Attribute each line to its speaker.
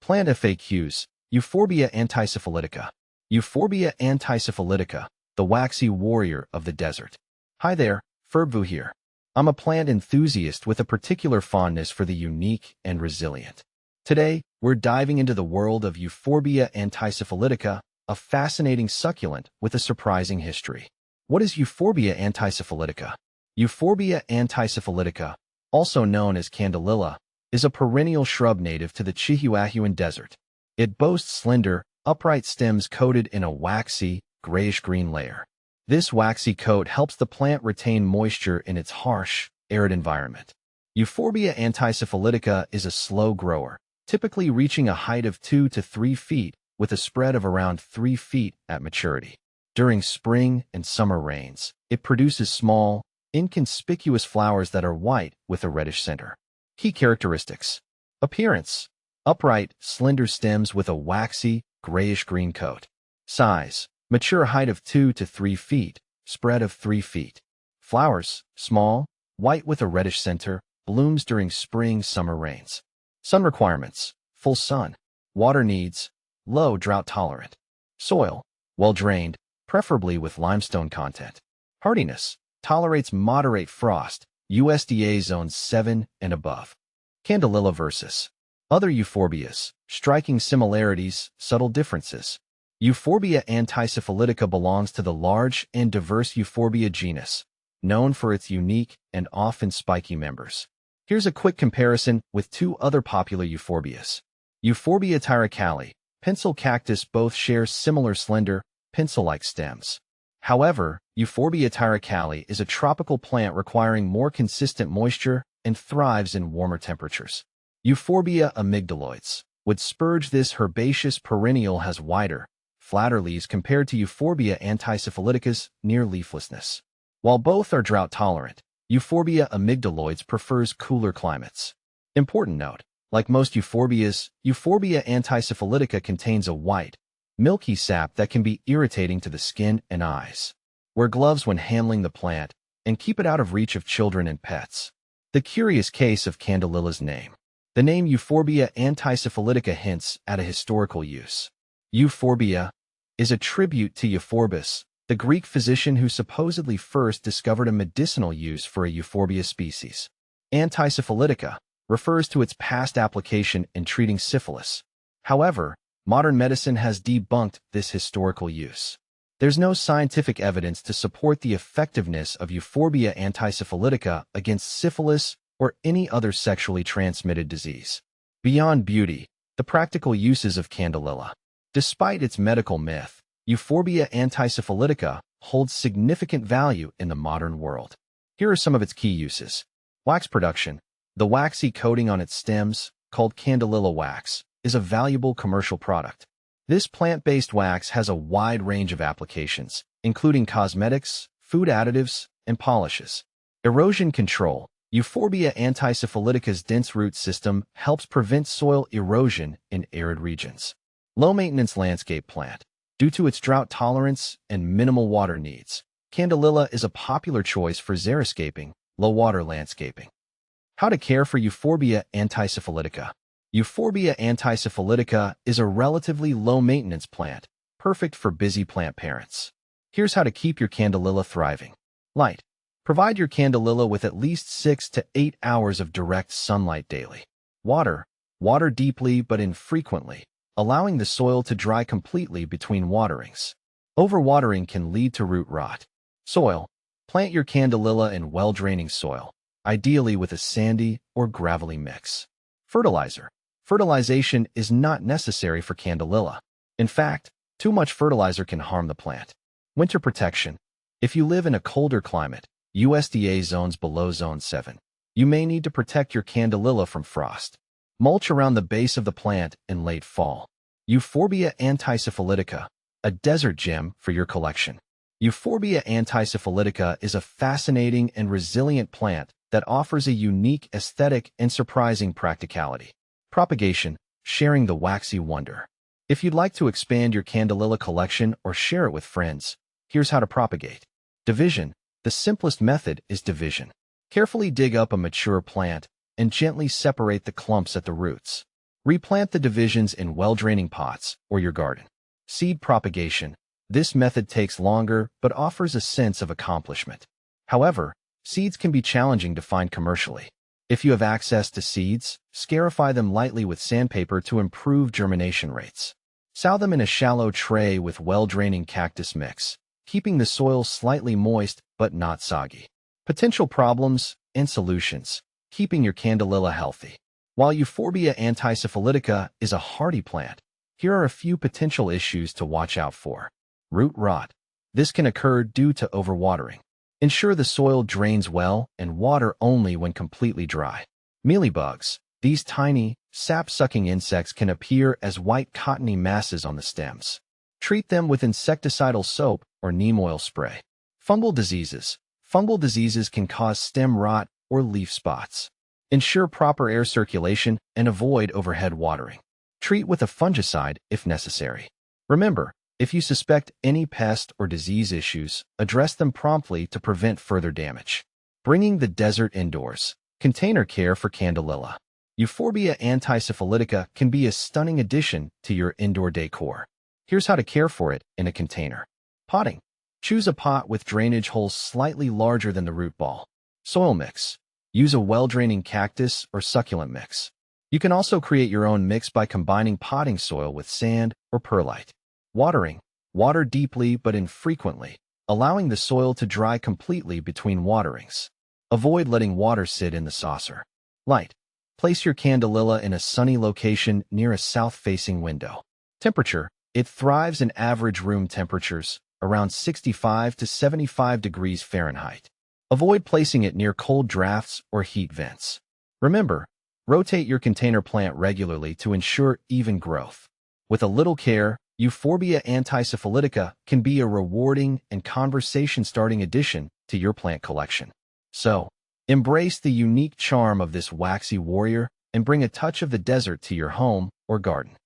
Speaker 1: Plant FAQs. Euphorbia antisyphilitica. Euphorbia antisyphilitica, the waxy warrior of the desert. Hi there, Ferbvu here. I'm a plant enthusiast with a particular fondness for the unique and resilient. Today, we're diving into the world of Euphorbia antisyphilitica, a fascinating succulent with a surprising history. What is Euphorbia antisyphilitica? Euphorbia antisyphilitica, also known as candelilla, is a perennial shrub native to the Chihuahuan Desert. It boasts slender, upright stems coated in a waxy, grayish-green layer. This waxy coat helps the plant retain moisture in its harsh, arid environment. Euphorbia antisyphilitica is a slow grower, typically reaching a height of 2 to 3 feet with a spread of around 3 feet at maturity. During spring and summer rains, it produces small, inconspicuous flowers that are white with a reddish center. Key characteristics. Appearance. Upright, slender stems with a waxy, grayish-green coat. Size. Mature height of 2 to 3 feet, spread of 3 feet. Flowers. Small, white with a reddish center, blooms during spring-summer rains. Sun requirements. Full sun. Water needs. Low drought-tolerant. Soil. Well-drained, preferably with limestone content. Hardiness. Tolerates moderate frost, USDA zones 7 and above. Candelilla versus other euphorbias. Striking similarities, subtle differences. Euphorbia antisyphilitica belongs to the large and diverse Euphorbia genus, known for its unique and often spiky members. Here's a quick comparison with two other popular euphorbias. Euphorbia tyracale, pencil cactus both share similar slender, pencil-like stems. However, Euphorbia tyracale is a tropical plant requiring more consistent moisture and thrives in warmer temperatures. Euphorbia amygdaloides. Wood spurge. This herbaceous perennial has wider, flatter leaves compared to Euphorbia antisyphilitica's near leaflessness. While both are drought-tolerant, Euphorbia amygdaloides prefers cooler climates. Important note, like most euphorbias, Euphorbia antisyphilitica contains a white, milky sap that can be irritating to the skin and eyes. Wear gloves when handling the plant, and keep it out of reach of children and pets. The curious case of candelilla's name. The name Euphorbia antisyphilitica hints at a historical use. Euphorbia is a tribute to Euphorbus, the Greek physician who supposedly first discovered a medicinal use for a Euphorbia species. Antisyphilitica refers to its past application in treating syphilis. However, modern medicine has debunked this historical use. There's no scientific evidence to support the effectiveness of Euphorbia antisyphilitica against syphilis or any other sexually transmitted disease. Beyond beauty, the practical uses of candelilla. Despite its medical myth, Euphorbia antisyphilitica holds significant value in the modern world. Here are some of its key uses. Wax production. The waxy coating on its stems, called candelilla wax, is a valuable commercial product. This plant-based wax has a wide range of applications, including cosmetics, food additives, and polishes. Erosion control. Euphorbia antisyphilitica's dense root system helps prevent soil erosion in arid regions. Low-maintenance landscape plant. Due to its drought tolerance and minimal water needs, candelilla is a popular choice for xeriscaping, low-water landscaping. How to care for Euphorbia antisyphilitica. Euphorbia antisyphilitica is a relatively low-maintenance plant, perfect for busy plant parents. Here's how to keep your candelilla thriving. Light. Provide your candelilla with at least 6 to 8 hours of direct sunlight daily. Water. Water deeply but infrequently, allowing the soil to dry completely between waterings. Overwatering can lead to root rot. Soil. Plant your candelilla in well-draining soil, ideally with a sandy or gravelly mix. Fertilizer. Fertilization is not necessary for candelilla. In fact, too much fertilizer can harm the plant. Winter protection. If you live in a colder climate, USDA zones below zone 7, you may need to protect your candelilla from frost. Mulch around the base of the plant in late fall. Euphorbia antisyphilitica, a desert gem for your collection. Euphorbia antisyphilitica is a fascinating and resilient plant that offers a unique aesthetic and surprising practicality. Propagation, sharing the waxy wonder. If you'd like to expand your candelilla collection or share it with friends, here's how to propagate. Division. The simplest method is division. Carefully dig up a mature plant and gently separate the clumps at the roots. Replant the divisions in well-draining pots or your garden. Seed propagation. This method takes longer but offers a sense of accomplishment. However, seeds can be challenging to find commercially. If you have access to seeds, scarify them lightly with sandpaper to improve germination rates. Sow them in a shallow tray with well-draining cactus mix, keeping the soil slightly moist but not soggy. Potential problems and solutions. Keeping your Candelilla healthy. While Euphorbia antisyphilitica is a hardy plant, here are a few potential issues to watch out for. Root rot. This can occur due to overwatering. Ensure the soil drains well and water only when completely dry. Mealybugs. These tiny, sap-sucking insects can appear as white cottony masses on the stems. Treat them with insecticidal soap or neem oil spray. Fungal diseases. Fungal diseases can cause stem rot or leaf spots. Ensure proper air circulation and avoid overhead watering. Treat with a fungicide if necessary. Remember, if you suspect any pest or disease issues, address them promptly to prevent further damage. Bringing the desert indoors. Container care for Candelilla. Euphorbia antisyphilitica can be a stunning addition to your indoor decor. Here's how to care for it in a container. Potting. Choose a pot with drainage holes slightly larger than the root ball. Soil mix. Use a well-draining cactus or succulent mix. You can also create your own mix by combining potting soil with sand or perlite. Watering. Water deeply but infrequently, allowing the soil to dry completely between waterings. Avoid letting water sit in the saucer. Light. Place your Candelilla in a sunny location near a south-facing window. Temperature. It thrives in average room temperatures, around 65 to 75 degrees Fahrenheit. Avoid placing it near cold drafts or heat vents. Remember, rotate your container plant regularly to ensure even growth. With a little care, Euphorbia antisyphilitica can be a rewarding and conversation-starting addition to your plant collection. So, embrace the unique charm of this waxy warrior and bring a touch of the desert to your home or garden.